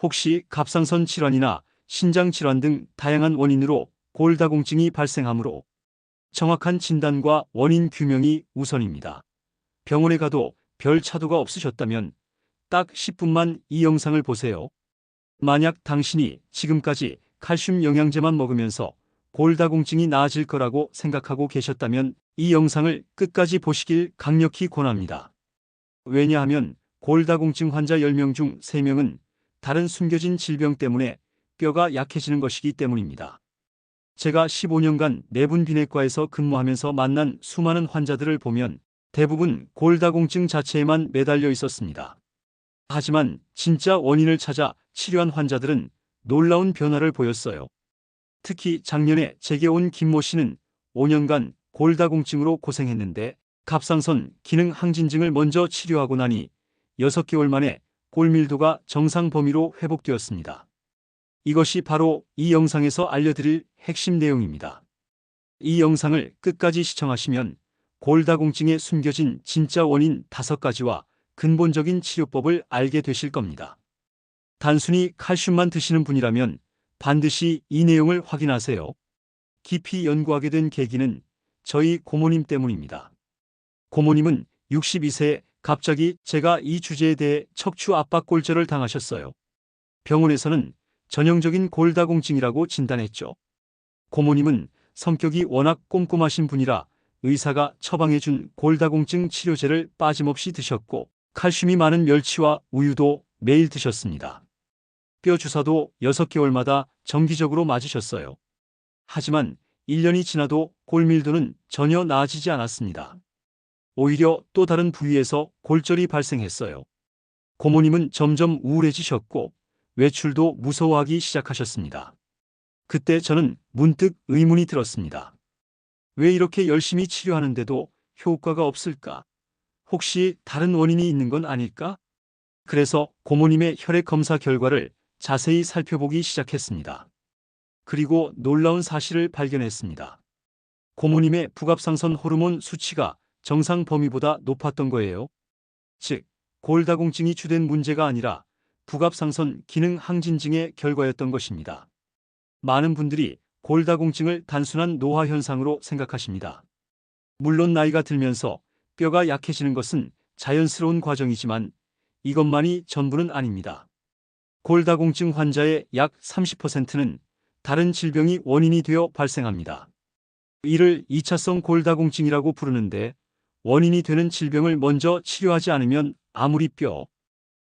혹시 갑상선 질환이나 신장 질환 등 다양한 원인으로 골다공증이 발생하므로 정확한 진단과 원인 규명이 우선입니다. 병원에 가도 별 차도가 없으셨다면 딱 10분만 이 영상을 보세요. 만약 당신이 지금까지 칼슘 영양제만 먹으면서 골다공증이 나아질 거라고 생각하고 계셨다면 이 영상을 끝까지 보시길 강력히 권합니다. 왜냐하면 골다공증 환자 10명 중 3명은 다른 숨겨진 질병 때문에 뼈가 약해지는 것이기 때문입니다. 제가 15년간 내분 비내과에서 근무하면서 만난 수많은 환자들을 보면 대부분 골다공증 자체에만 매달려 있었습니다. 하지만 진짜 원인을 찾아 치료한 환자들은 놀라운 변화를 보였어요. 특히 작년에 제게 온 김모 씨는 5년간 골다공증으로 고생했는데 갑상선 기능 항진증을 먼저 치료하고 나니 6개월 만에 골밀도가 정상 범위로 회복되었습니다. 이것이 바로 이 영상에서 알려드릴 핵심 내용입니다. 이 영상을 끝까지 시청하시면 골다공증에 숨겨진 진짜 원인 5가지와 근본적인 치료법을 알게 되실 겁니다. 단순히 칼슘만 드시는 분이라면 반드시 이 내용을 확인하세요. 깊이 연구하게 된 계기는 저희 고모님 때문입니다. 고모님은 62세에 갑자기 제가 이 주제에 대해 척추 압박 골절을 당하셨어요. 병원에서는 전형적인 골다공증이라고 진단했죠. 고모님은 성격이 워낙 꼼꼼하신 분이라 의사가 처방해준 골다공증 치료제를 빠짐없이 드셨고 칼슘이 많은 멸치와 우유도 매일 드셨습니다. 뼈 주사도 6개월마다 정기적으로 맞으셨어요. 하지만 1년이 지나도 골밀도는 전혀 나아지지 않았습니다. 오히려 또 다른 부위에서 골절이 발생했어요. 고모님은 점점 우울해지셨고 외출도 무서워하기 시작하셨습니다. 그때 저는 문득 의문이 들었습니다. 왜 이렇게 열심히 치료하는데도 효과가 없을까? 혹시 다른 원인이 있는 건 아닐까? 그래서 고모님의 혈액 검사 결과를 자세히 살펴보기 시작했습니다. 그리고 놀라운 사실을 발견했습니다. 고모님의 부갑상선 호르몬 수치가 정상 범위보다 높았던 거예요. 즉, 골다공증이 주된 문제가 아니라 부갑상선 기능 항진증의 결과였던 것입니다. 많은 분들이 골다공증을 단순한 노화 현상으로 생각하십니다. 물론 나이가 들면서 뼈가 약해지는 것은 자연스러운 과정이지만 이것만이 전부는 아닙니다. 골다공증 환자의 약 30%는 다른 질병이 원인이 되어 발생합니다. 이를 2차성 골다공증이라고 부르는데 원인이 되는 질병을 먼저 치료하지 않으면 아무리 뼈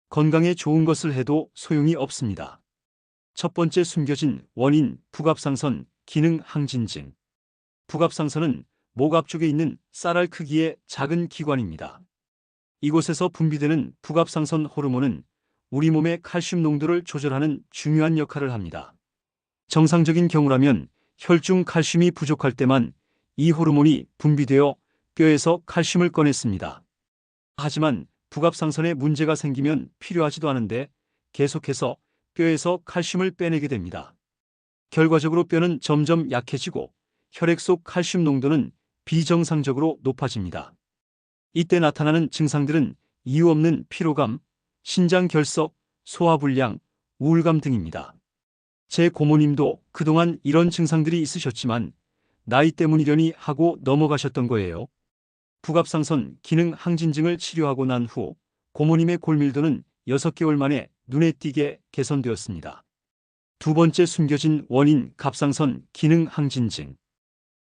건강에 좋은 것을 해도 소용이 없습니다. 첫 번째 숨겨진 원인 부갑상선 기능 항진증. 부갑상선은 목 앞쪽에 있는 쌀알 크기의 작은 기관입니다. 이곳에서 분비되는 부갑상선 호르몬은 우리 몸의 칼슘 농도를 조절하는 중요한 역할을 합니다. 정상적인 경우라면 혈중 칼슘이 부족할 때만 이 호르몬이 분비되어 뼈에서 칼슘을 꺼냈습니다. 하지만 부갑상선에 문제가 생기면 필요하지도 않은데 계속해서 뼈에서 칼슘을 빼내게 됩니다. 결과적으로 뼈는 점점 약해지고 혈액 속 칼슘 농도는 비정상적으로 높아집니다. 이때 나타나는 증상들은 이유 없는 피로감, 신장 결석, 소화불량, 우울감 등입니다. 제 고모님도 그동안 이런 증상들이 있으셨지만 나이 때문이려니 하고 넘어가셨던 거예요. 부갑상선 기능 항진증을 치료하고 난 후 고모님의 골밀도는 6개월 만에 눈에 띄게 개선되었습니다. 두 번째 숨겨진 원인 갑상선 기능 항진증.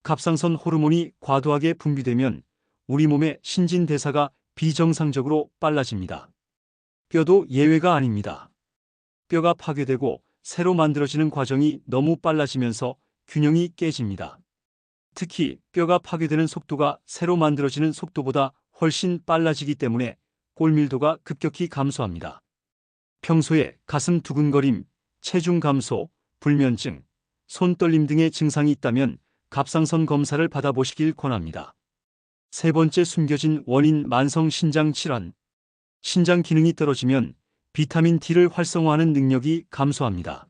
갑상선 호르몬이 과도하게 분비되면 우리 몸의 신진대사가 비정상적으로 빨라집니다. 뼈도 예외가 아닙니다. 뼈가 파괴되고 새로 만들어지는 과정이 너무 빨라지면서 균형이 깨집니다. 특히 뼈가 파괴되는 속도가 새로 만들어지는 속도보다 훨씬 빨라지기 때문에 골밀도가 급격히 감소합니다. 평소에 가슴 두근거림, 체중 감소, 불면증, 손떨림 등의 증상이 있다면 갑상선 검사를 받아보시길 권합니다. 세 번째 숨겨진 원인 만성 신장 질환. 신장 기능이 떨어지면 비타민 D를 활성화하는 능력이 감소합니다.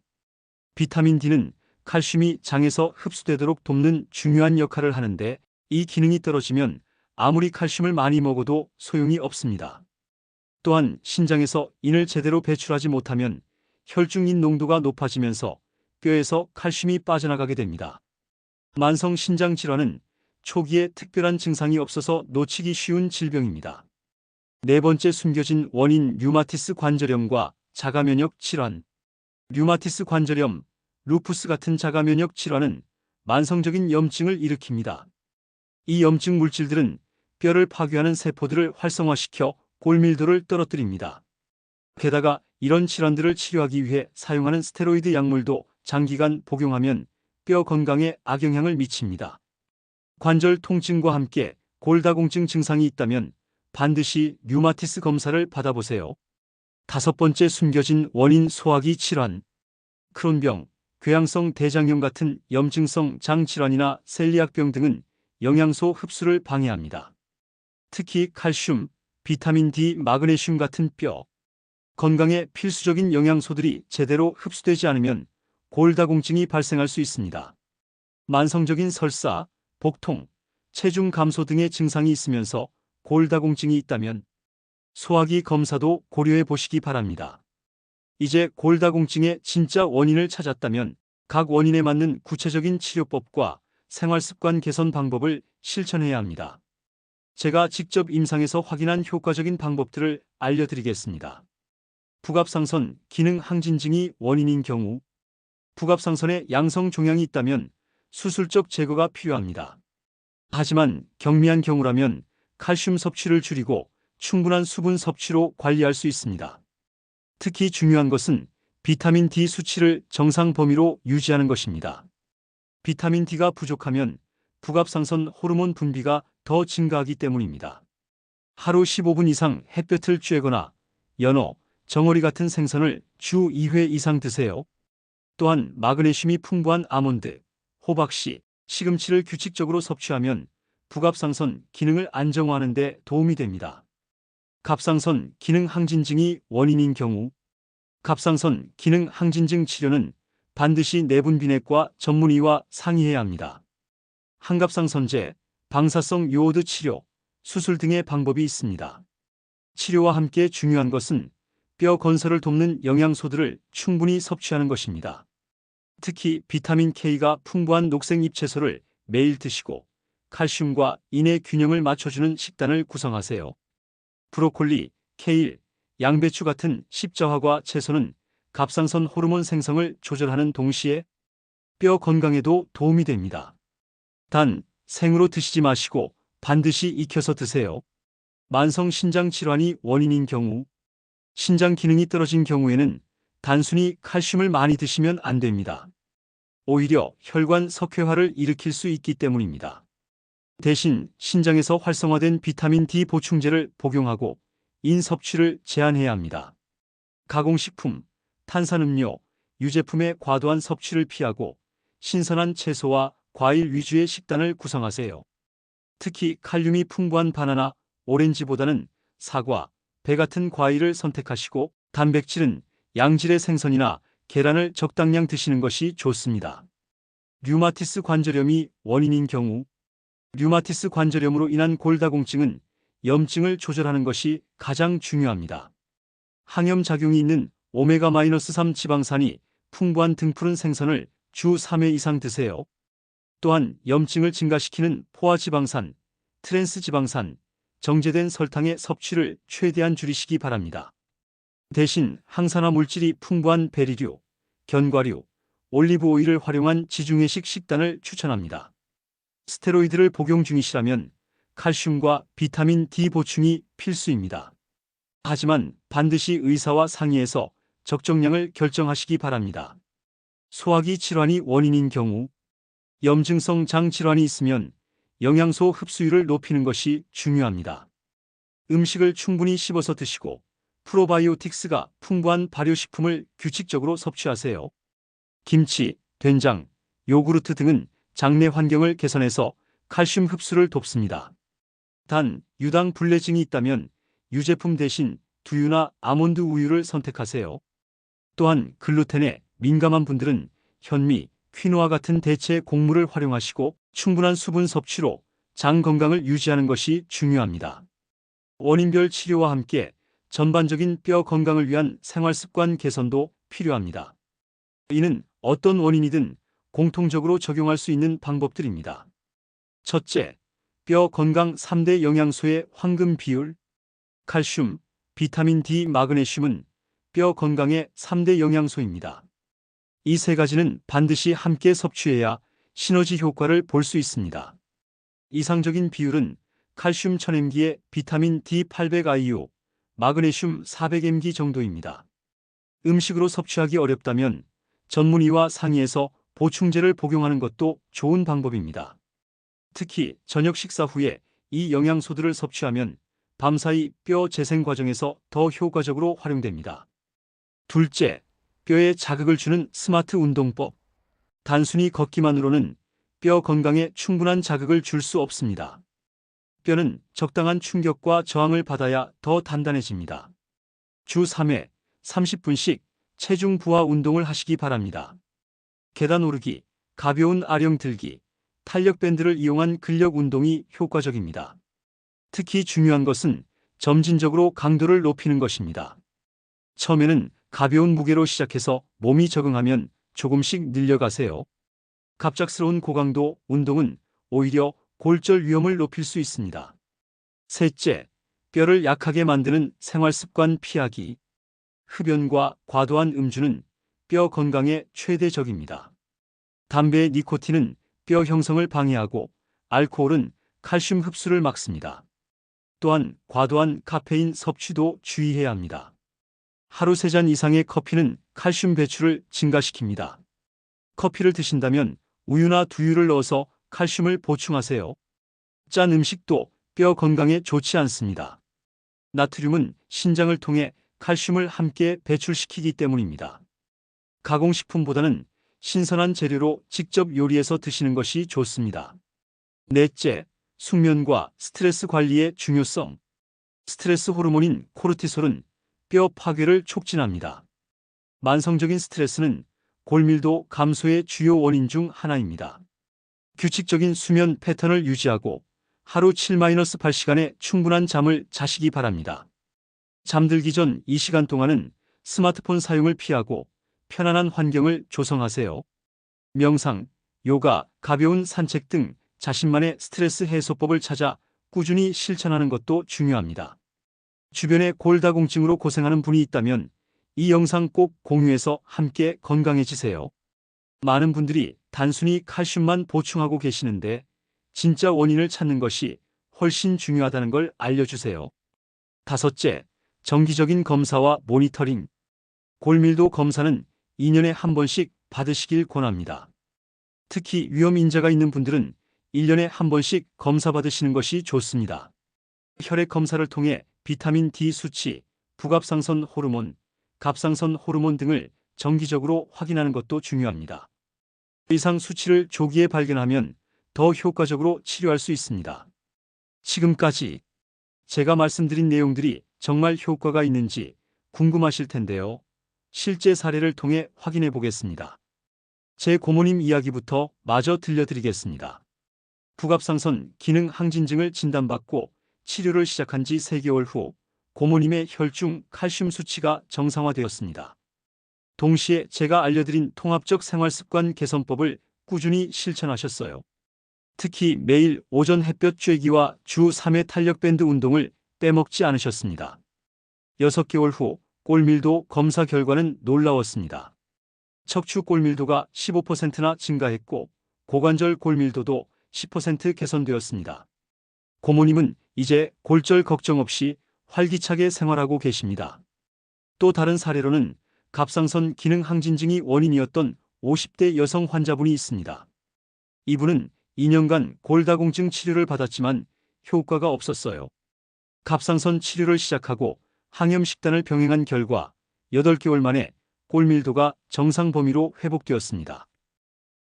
비타민 D는 칼슘이 장에서 흡수되도록 돕는 중요한 역할을 하는데 이 기능이 떨어지면 아무리 칼슘을 많이 먹어도 소용이 없습니다. 또한 신장에서 인을 제대로 배출하지 못하면 혈중인 농도가 높아지면서 뼈에서 칼슘이 빠져나가게 됩니다. 만성 신장 질환은 초기에 특별한 증상이 없어서 놓치기 쉬운 질병입니다. 네 번째 숨겨진 원인 류마티스 관절염과 자가면역 질환. 류마티스 관절염, 루푸스 같은 자가면역 질환은 만성적인 염증을 일으킵니다. 이 염증 물질들은 뼈를 파괴하는 세포들을 활성화시켜 골밀도를 떨어뜨립니다. 게다가 이런 질환들을 치료하기 위해 사용하는 스테로이드 약물도 장기간 복용하면 뼈 건강에 악영향을 미칩니다. 관절 통증과 함께 골다공증 증상이 있다면 반드시 류마티스 검사를 받아보세요. 다섯 번째 숨겨진 원인 소화기 질환. 크론병, 궤양성 대장염 같은 염증성 장 질환이나 셀리악병 등은 영양소 흡수를 방해합니다. 특히 칼슘, 비타민 D, 마그네슘 같은 뼈 건강에 필수적인 영양소들이 제대로 흡수되지 않으면 골다공증이 발생할 수 있습니다. 만성적인 설사, 복통, 체중 감소 등의 증상이 있으면서 골다공증이 있다면 소화기 검사도 고려해 보시기 바랍니다. 이제 골다공증의 진짜 원인을 찾았다면 각 원인에 맞는 구체적인 치료법과 생활습관 개선 방법을 실천해야 합니다. 제가 직접 임상에서 확인한 효과적인 방법들을 알려드리겠습니다. 부갑상선 기능 항진증이 원인인 경우 부갑상선에 양성 종양이 있다면 수술적 제거가 필요합니다. 하지만 경미한 경우라면 칼슘 섭취를 줄이고 충분한 수분 섭취로 관리할 수 있습니다. 특히 중요한 것은 비타민 D 수치를 정상 범위로 유지하는 것입니다. 비타민 D가 부족하면 부갑상선 호르몬 분비가 더 증가하기 때문입니다. 하루 15분 이상 햇볕을 쬐거나 연어, 정어리 같은 생선을 주 2회 이상 드세요. 또한 마그네슘이 풍부한 아몬드, 호박씨, 시금치를 규칙적으로 섭취하면 부갑상선 기능을 안정화하는 데 도움이 됩니다. 갑상선 기능 항진증이 원인인 경우 갑상선 기능 항진증 치료는 반드시 내분비내과 전문의와 상의해야 합니다. 항갑상선제, 방사성 요오드 치료, 수술 등의 방법이 있습니다. 치료와 함께 중요한 것은 뼈 건설을 돕는 영양소들을 충분히 섭취하는 것입니다. 특히 비타민 K가 풍부한 녹색 잎채소를 매일 드시고 칼슘과 인의 균형을 맞춰주는 식단을 구성하세요. 브로콜리, 케일, 양배추 같은 십자화과 채소는 갑상선 호르몬 생성을 조절하는 동시에 뼈 건강에도 도움이 됩니다. 단, 생으로 드시지 마시고 반드시 익혀서 드세요. 만성 신장 질환이 원인인 경우 신장 기능이 떨어진 경우에는 단순히 칼슘을 많이 드시면 안 됩니다. 오히려 혈관 석회화를 일으킬 수 있기 때문입니다. 대신 신장에서 활성화된 비타민 D 보충제를 복용하고 인 섭취를 제한해야 합니다. 가공식품, 탄산음료, 유제품의 과도한 섭취를 피하고 신선한 채소와 과일 위주의 식단을 구성하세요. 특히 칼륨이 풍부한 바나나, 오렌지보다는 사과, 배 같은 과일을 선택하시고 단백질은 양질의 생선이나 계란을 적당량 드시는 것이 좋습니다. 류마티스 관절염이 원인인 경우 류마티스 관절염으로 인한 골다공증은 염증을 조절하는 것이 가장 중요합니다. 항염작용이 있는 오메가-3 지방산이 풍부한 등푸른 생선을 주 3회 이상 드세요. 또한 염증을 증가시키는 포화지방산, 트랜스지방산, 정제된 설탕의 섭취를 최대한 줄이시기 바랍니다. 대신 항산화 물질이 풍부한 베리류, 견과류, 올리브 오일을 활용한 지중해식 식단을 추천합니다. 스테로이드를 복용 중이시라면 칼슘과 비타민 D 보충이 필수입니다. 하지만 반드시 의사와 상의해서 적정량을 결정하시기 바랍니다. 소화기 질환이 원인인 경우 염증성 장 질환이 있으면 영양소 흡수율을 높이는 것이 중요합니다. 음식을 충분히 씹어서 드시고 프로바이오틱스가 풍부한 발효식품을 규칙적으로 섭취하세요. 김치, 된장, 요구르트 등은 장내 환경을 개선해서 칼슘 흡수를 돕습니다. 단, 유당 불내증이 있다면 유제품 대신 두유나 아몬드 우유를 선택하세요. 또한 글루텐에 민감한 분들은 현미, 퀴노아 같은 대체 곡물을 활용하시고 충분한 수분 섭취로 장 건강을 유지하는 것이 중요합니다. 원인별 치료와 함께 전반적인 뼈 건강을 위한 생활습관 개선도 필요합니다. 이는 어떤 원인이든 공통적으로 적용할 수 있는 방법들입니다. 첫째, 뼈 건강 3대 영양소의 황금 비율. 칼슘, 비타민 D, 마그네슘은 뼈 건강의 3대 영양소입니다. 이 세 가지는 반드시 함께 섭취해야 시너지 효과를 볼 수 있습니다. 이상적인 비율은 칼슘 1000mg에 비타민 D 800 IU, 마그네슘 400 mg 정도입니다. 음식으로 섭취하기 어렵다면 전문의와 상의해서 보충제를 복용하는 것도 좋은 방법입니다. 특히 저녁 식사 후에 이 영양소들을 섭취하면 밤사이 뼈 재생 과정에서 더 효과적으로 활용됩니다. 둘째, 뼈에 자극을 주는 스마트 운동법. 단순히 걷기만으로는 뼈 건강에 충분한 자극을 줄 수 없습니다. 뼈는 적당한 충격과 저항을 받아야 더 단단해집니다. 주 3회 30분씩 체중 부하 운동을 하시기 바랍니다. 계단 오르기, 가벼운 아령 들기, 탄력 밴드를 이용한 근력 운동이 효과적입니다. 특히 중요한 것은 점진적으로 강도를 높이는 것입니다. 처음에는 가벼운 무게로 시작해서 몸이 적응하면 조금씩 늘려가세요. 갑작스러운 고강도 운동은 오히려 골절 위험을 높일 수 있습니다. 셋째, 뼈를 약하게 만드는 생활 습관 피하기. 흡연과 과도한 음주는 뼈 건강에 최대 적입니다. 담배의 니코틴은 뼈 형성을 방해하고 알코올은 칼슘 흡수를 막습니다. 또한 과도한 카페인 섭취도 주의해야 합니다. 하루 3잔 이상의 커피는 칼슘 배출을 증가시킵니다. 커피를 드신다면 우유나 두유를 넣어서 칼슘을 보충하세요. 짠 음식도 뼈 건강에 좋지 않습니다. 나트륨은 신장을 통해 칼슘을 함께 배출시키기 때문입니다. 가공식품보다는 신선한 재료로 직접 요리해서 드시는 것이 좋습니다. 넷째, 숙면과 스트레스 관리의 중요성. 스트레스 호르몬인 코르티솔은 뼈 파괴를 촉진합니다. 만성적인 스트레스는 골밀도 감소의 주요 원인 중 하나입니다. 규칙적인 수면 패턴을 유지하고 하루 7-8시간의 충분한 잠을 자시기 바랍니다. 잠들기 전 2시간 동안은 스마트폰 사용을 피하고 편안한 환경을 조성하세요. 명상, 요가, 가벼운 산책 등 자신만의 스트레스 해소법을 찾아 꾸준히 실천하는 것도 중요합니다. 주변에 골다공증으로 고생하는 분이 있다면 이 영상 꼭 공유해서 함께 건강해지세요. 많은 분들이 단순히 칼슘만 보충하고 계시는데 진짜 원인을 찾는 것이 훨씬 중요하다는 걸 알려주세요. 다섯째, 정기적인 검사와 모니터링. 골밀도 검사는 2년에 한 번씩 받으시길 권합니다. 특히 위험 인자가 있는 분들은 1년에 한 번씩 검사 받으시는 것이 좋습니다. 혈액 검사를 통해 비타민 D 수치, 부갑상선 호르몬, 갑상선 호르몬 등을 정기적으로 확인하는 것도 중요합니다. 이상 수치를 조기에 발견하면 더 효과적으로 치료할 수 있습니다. 지금까지 제가 말씀드린 내용들이 정말 효과가 있는지 궁금하실 텐데요. 실제 사례를 통해 확인해 보겠습니다. 제 고모님 이야기부터 마저 들려드리겠습니다. 부갑상선 기능 항진증을 진단받고 치료를 시작한 지 3개월 후 고모님의 혈중 칼슘 수치가 정상화되었습니다. 동시에 제가 알려드린 통합적 생활습관 개선법을 꾸준히 실천하셨어요. 특히 매일 오전 햇볕 쬐기와 주 3회 탄력밴드 운동을 빼먹지 않으셨습니다. 6개월 후 골밀도 검사 결과는 놀라웠습니다. 척추 골밀도가 15%나 증가했고 고관절 골밀도도 10% 개선되었습니다. 고모님은 이제 골절 걱정 없이 활기차게 생활하고 계십니다. 또 다른 사례로는 갑상선 기능 항진증이 원인이었던 50대 여성 환자분이 있습니다. 이분은 2년간 골다공증 치료를 받았지만 효과가 없었어요. 갑상선 치료를 시작하고 항염식단을 병행한 결과 8개월 만에 골밀도가 정상 범위로 회복되었습니다.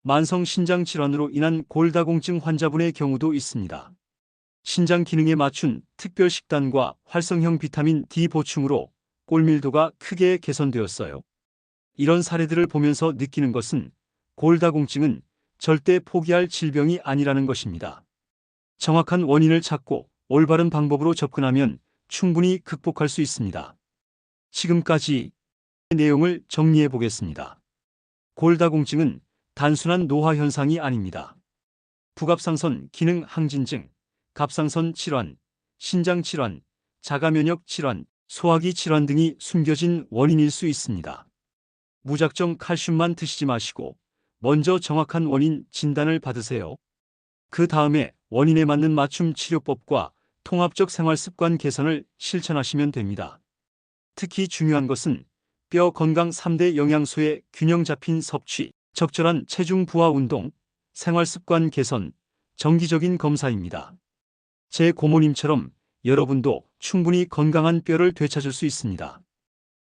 만성 신장 질환으로 인한 골다공증 환자분의 경우도 있습니다. 신장 기능에 맞춘 특별 식단과 활성형 비타민 D 보충으로 골밀도가 크게 개선되었어요. 이런 사례들을 보면서 느끼는 것은 골다공증은 절대 포기할 질병이 아니라는 것입니다. 정확한 원인을 찾고 올바른 방법으로 접근하면 충분히 극복할 수 있습니다. 지금까지 내용을 정리해 보겠습니다. 골다공증은 단순한 노화 현상이 아닙니다. 부갑상선 기능 항진증, 갑상선 질환, 신장 질환, 자가면역 질환, 소화기 질환 등이 숨겨진 원인일 수 있습니다. 무작정 칼슘만 드시지 마시고 먼저 정확한 원인 진단을 받으세요. 그 다음에 원인에 맞는 맞춤 치료법과 통합적 생활 습관 개선을 실천하시면 됩니다. 특히 중요한 것은 뼈 건강 3대 영양소의 균형 잡힌 섭취, 적절한 체중 부하 운동, 생활 습관 개선, 정기적인 검사입니다. 제 고모님처럼 여러분도 충분히 건강한 뼈를 되찾을 수 있습니다.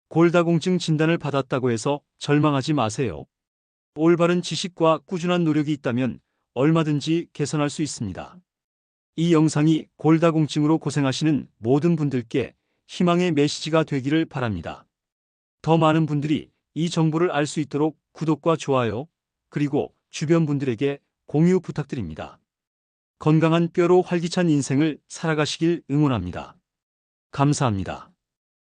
골다공증 진단을 받았다고 해서 절망하지 마세요. 올바른 지식과 꾸준한 노력이 있다면 얼마든지 개선할 수 있습니다. 이 영상이 골다공증으로 고생하시는 모든 분들께 희망의 메시지가 되기를 바랍니다. 더 많은 분들이 이 정보를 알 수 있도록 구독과 좋아요, 그리고 주변 분들에게 공유 부탁드립니다. 건강한 뼈로 활기찬 인생을 살아가시길 응원합니다. 감사합니다.